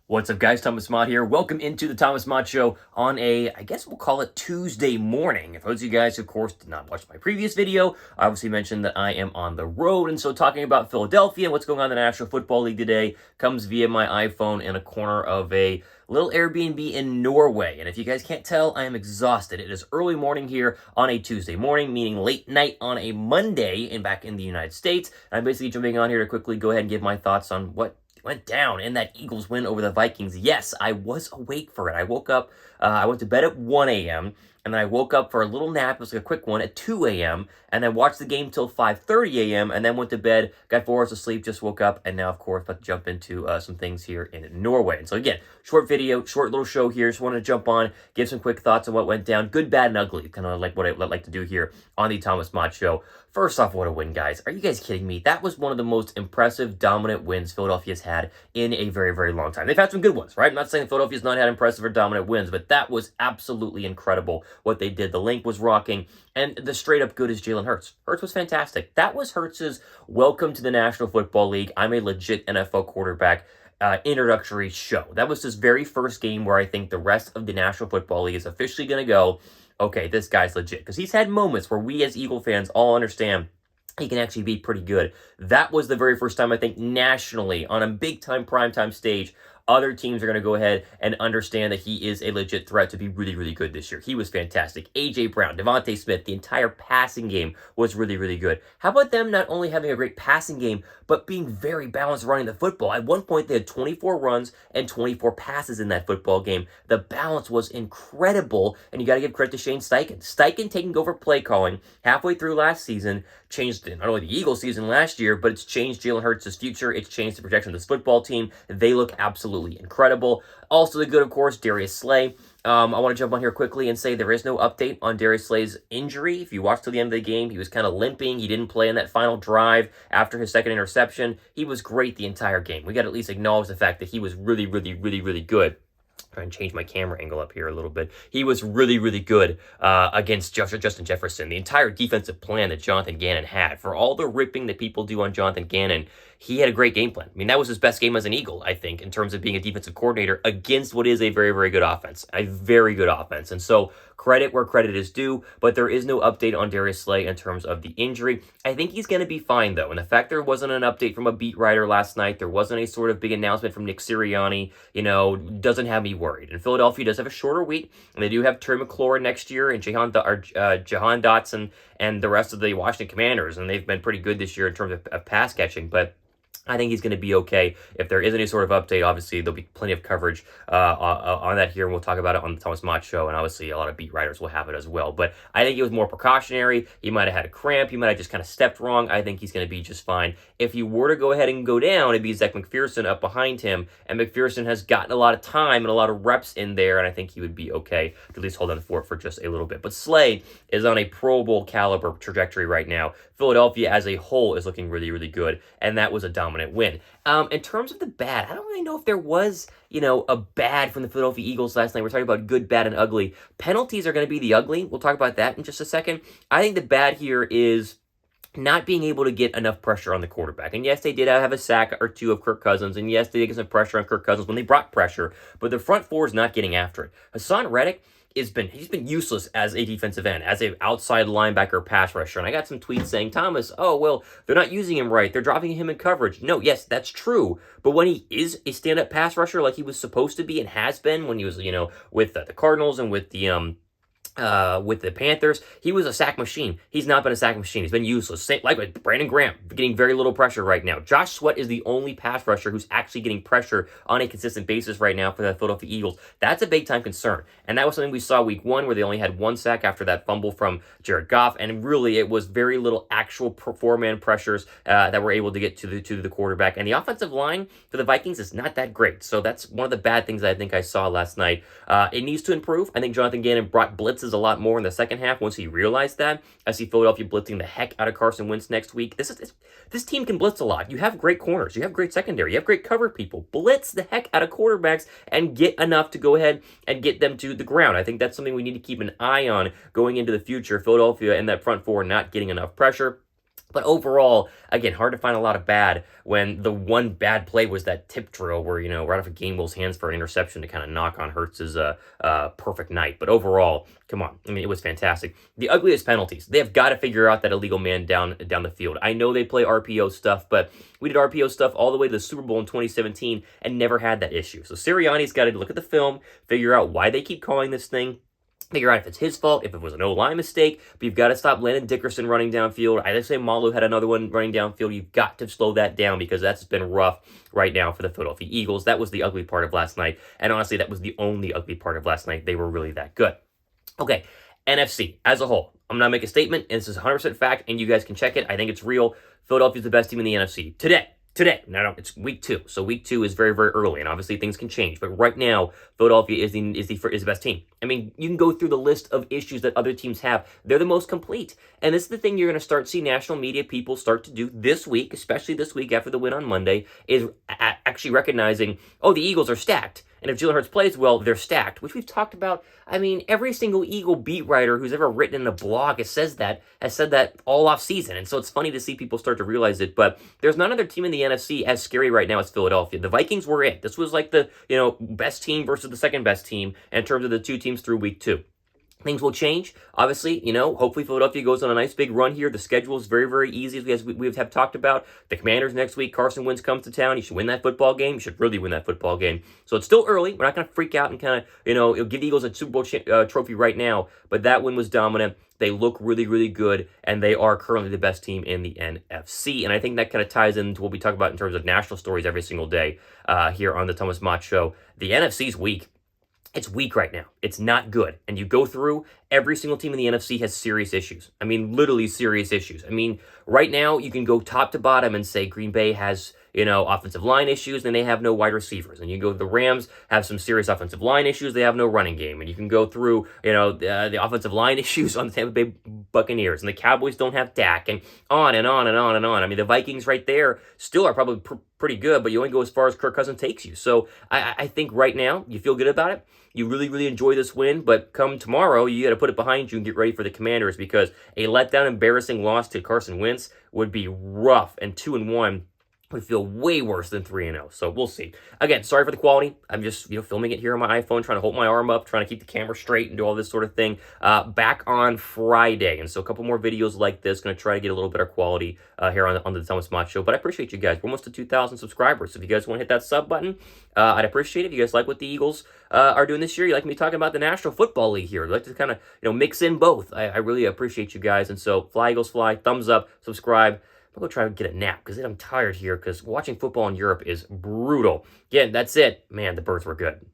What's up, guys? Thomas Mott here. Welcome into the Thomas Mott Show on I guess we'll call it Tuesday morning. If those of you guys, of course, did not watch my previous video, I obviously mentioned that I am on the road. And so talking about Philadelphia and what's going on in the National Football League today comes via my iPhone in a corner of a little Airbnb in Norway. And if you guys can't tell, I am exhausted. It is early morning here on a Tuesday morning, meaning late night on a Monday and back in the United States. And I'm basically jumping on here to quickly go ahead and give my thoughts on what went down in that Eagles win over the Vikings. Yes, I was awake for it. I woke up, I went to bed at 1 a.m., and then I woke up for a little nap. It was like a quick one at 2 a.m., and then watched the game till 5:30 a.m., and then went to bed, got 4 hours of sleep, just woke up, and now, of course, about to jump into some things here in Norway. And so, again, short video, short little show here. Just wanted to jump on, give some quick thoughts on what went down. Good, bad, and ugly. Kind of like what I like to do here on the Thomas Mott Show. First off, what a win, guys. Are you guys kidding me? That was one of the most impressive, dominant wins Philadelphia's had in a very, very long time. They've had some good ones, right? I'm not saying Philadelphia's not had impressive or dominant wins, but that was absolutely incredible what they did. The link was rocking, and the straight-up good is Jalen Hurts. Hurts was fantastic. That was Hurts's welcome to the National Football League. I'm a legit NFL quarterback introductory show. That was his very first game where I think the rest of the National Football League is officially going to go, okay, this guy's legit. Because he's had moments where we as Eagle fans all understand he can actually be pretty good. That was the very first time, I think, nationally, on a big-time, primetime stage, other teams are going to go ahead and understand that he is a legit threat to be really, really good this year. He was fantastic. A.J. Brown, Devontae Smith, the entire passing game was really, really good. How about them not only having a great passing game, but being very balanced running the football? At one point, they had 24 runs and 24 passes in that football game. The balance was incredible, and you got to give credit to Shane Steichen. Steichen taking over play calling halfway through last season changed not only the Eagles season last year, but it's changed Jalen Hurts' future. It's changed the projection of this football team. They look absolutely incredible. Also the good, of course, Darius Slay. I want to jump on here quickly and say there is no update on Darius Slay's injury. If you watched till the end of the game, he was kind of limping. He didn't play in that final drive after his second interception. He was great the entire game. We got to at least acknowledge the fact that he was really, really, really, really good. Try and change my camera angle up here a little bit. He was really, really good against Justin Jefferson. The entire defensive plan that Jonathan Gannon had, for all the ripping that people do on Jonathan Gannon, he had a great game plan. I mean, that was his best game as an Eagle, I think, in terms of being a defensive coordinator against what is a very, very good offense. A very good offense. And so, credit where credit is due, but there is no update on Darius Slay in terms of the injury. I think he's going to be fine, though. And the fact there wasn't an update from a beat writer last night, there wasn't a sort of big announcement from Nick Sirianni, doesn't have me worried. And Philadelphia does have a shorter week, and they do have Terry McLaurin next year and Jahan Dotson and the rest of the Washington Commanders, and they've been pretty good this year in terms of pass catching, but I think he's going to be okay. If there is any sort of update, obviously there'll be plenty of coverage on that here, and we'll talk about it on the Thomas Mott Show, and obviously a lot of beat writers will have it as well. But I think it was more precautionary. He might have had a cramp. He might have just kind of stepped wrong. I think he's going to be just fine. If he were to go ahead and go down, it'd be Zach McPherson up behind him, and McPherson has gotten a lot of time and a lot of reps in there, and I think he would be okay to at least hold on for it for just a little bit. But Slay is on a Pro Bowl caliber trajectory right now. Philadelphia as a whole is looking really, really good, and that was a dominant win. In terms of the bad, I don't really know if there was, a bad from the Philadelphia Eagles last night. We're talking about good, bad, and ugly. Penalties are going to be the ugly. We'll talk about that in just a second. I think the bad here is not being able to get enough pressure on the quarterback. And yes, they did have a sack or two of Kirk Cousins, and yes, they did get some pressure on Kirk Cousins when they brought pressure, but the front four is not getting after it. Hassan Reddick, he's been useless as a defensive end, as an outside linebacker pass rusher. And I got some tweets saying, Thomas, they're not using him right. They're dropping him in coverage. No, yes, that's true. But when he is a stand-up pass rusher like he was supposed to be and has been when he was, with the Cardinals and with the Panthers, he was a sack machine. He's not been a sack machine. He's been useless. Same, like with Brandon Graham, getting very little pressure right now. Josh Sweat is the only pass rusher who's actually getting pressure on a consistent basis right now for the Philadelphia Eagles. That's a big-time concern. And that was something we saw week one where they only had one sack after that fumble from Jared Goff. And really, it was very little actual four-man pressures that were able to get to the quarterback. And the offensive line for the Vikings is not that great. So that's one of the bad things I think I saw last night. It needs to improve. I think Jonathan Gannon brought blitzes a lot more in the second half once he realized that. I see Philadelphia blitzing the heck out of Carson Wentz next week. This team can blitz a lot. You have great corners. You have great secondary. You have great cover people. Blitz the heck out of quarterbacks and get enough to go ahead and get them to the ground. I think that's something we need to keep an eye on going into the future. Philadelphia and that front four not getting enough pressure. But overall, again, hard to find a lot of bad when the one bad play was that tip drill where, right off of Gainwell's hands for an interception to kind of knock on Hurts's perfect night. But overall, come on. I mean, it was fantastic. The ugliest penalties. They have got to figure out that illegal man down the field. I know they play RPO stuff, but we did RPO stuff all the way to the Super Bowl in 2017 and never had that issue. So Sirianni's got to look at the film, figure out why they keep calling this thing, figure out if it's his fault, if it was an O-line mistake, but you've got to stop Landon Dickerson running downfield. I just say Malu had another one running downfield. You've got to slow that down because that's been rough right now for the Philadelphia Eagles. That was the ugly part of last night, and honestly, that was the only ugly part of last night. They were really that good. Okay, NFC as a whole. I'm going to make a statement, and this is 100% fact, and you guys can check it. I think it's real. Philadelphia's the best team in the NFC today. No, it's week 2, so week 2 is very, very early, and obviously things can change. But right now, Philadelphia is the best team. I mean, you can go through the list of issues that other teams have. They're the most complete, and this is the thing you're going to start see national media people start to do this week, especially this week after the win on Monday, is actually recognizing, oh, the Eagles are stacked. And if Jalen Hurts plays well, they're stacked, which we've talked about. I mean, every single Eagle beat writer who's ever written in a blog has said that all off season. And so it's funny to see people start to realize it. But there's not another team in the NFC as scary right now as Philadelphia. The Vikings were it. This was like the best team versus the second best team in terms of the two teams through week 2. Things will change. Obviously, hopefully Philadelphia goes on a nice big run here. The schedule is very, very easy, as we have talked about. The Commanders next week. Carson Wentz comes to town. You should win that football game. You should really win that football game. So it's still early. We're not going to freak out and kind of, give the Eagles a Super Bowl trophy right now. But that win was dominant. They look really, really good, and they are currently the best team in the NFC. And I think that kind of ties into what we talk about in terms of national stories every single day here on the Thomas Mott Show. The NFC's weak. It's weak right now. It's not good. And you go through, every single team in the NFC has serious issues. I mean, literally serious issues. I mean, right now, you can go top to bottom and say Green Bay has, offensive line issues, and they have no wide receivers. And you go, the Rams have some serious offensive line issues, they have no running game. And you can go through, the offensive line issues on the Tampa Bay Buccaneers, and the Cowboys don't have Dak, and on and on and on and on. I mean, the Vikings right there still are probably pretty good, but you only go as far as Kirk Cousins takes you. So I think right now, you feel good about it. You really, really enjoy this win, but come tomorrow, you got to put it behind you and get ready for the Commanders, because a letdown, embarrassing loss to Carson Wentz would be rough, and 2-1 would feel way worse than 3-0. So we'll see. Again, sorry for the quality. I'm just, filming it here on my iPhone, trying to hold my arm up, trying to keep the camera straight and do all this sort of thing. Back on Friday. And so a couple more videos like this. Going to try to get a little better quality here on the Thomas Mott Show. But I appreciate you guys. We're almost to 2,000 subscribers. So if you guys want to hit that sub button, I'd appreciate it. If you guys like what the Eagles are doing this year, you like me talking about the National Football League here. I'd like to kind of, mix in both. I really appreciate you guys. And so fly, Eagles, fly. Thumbs up. Subscribe. I'll go try to get a nap because I'm tired here, because watching football in Europe is brutal. Again, that's it. Man, the birds were good.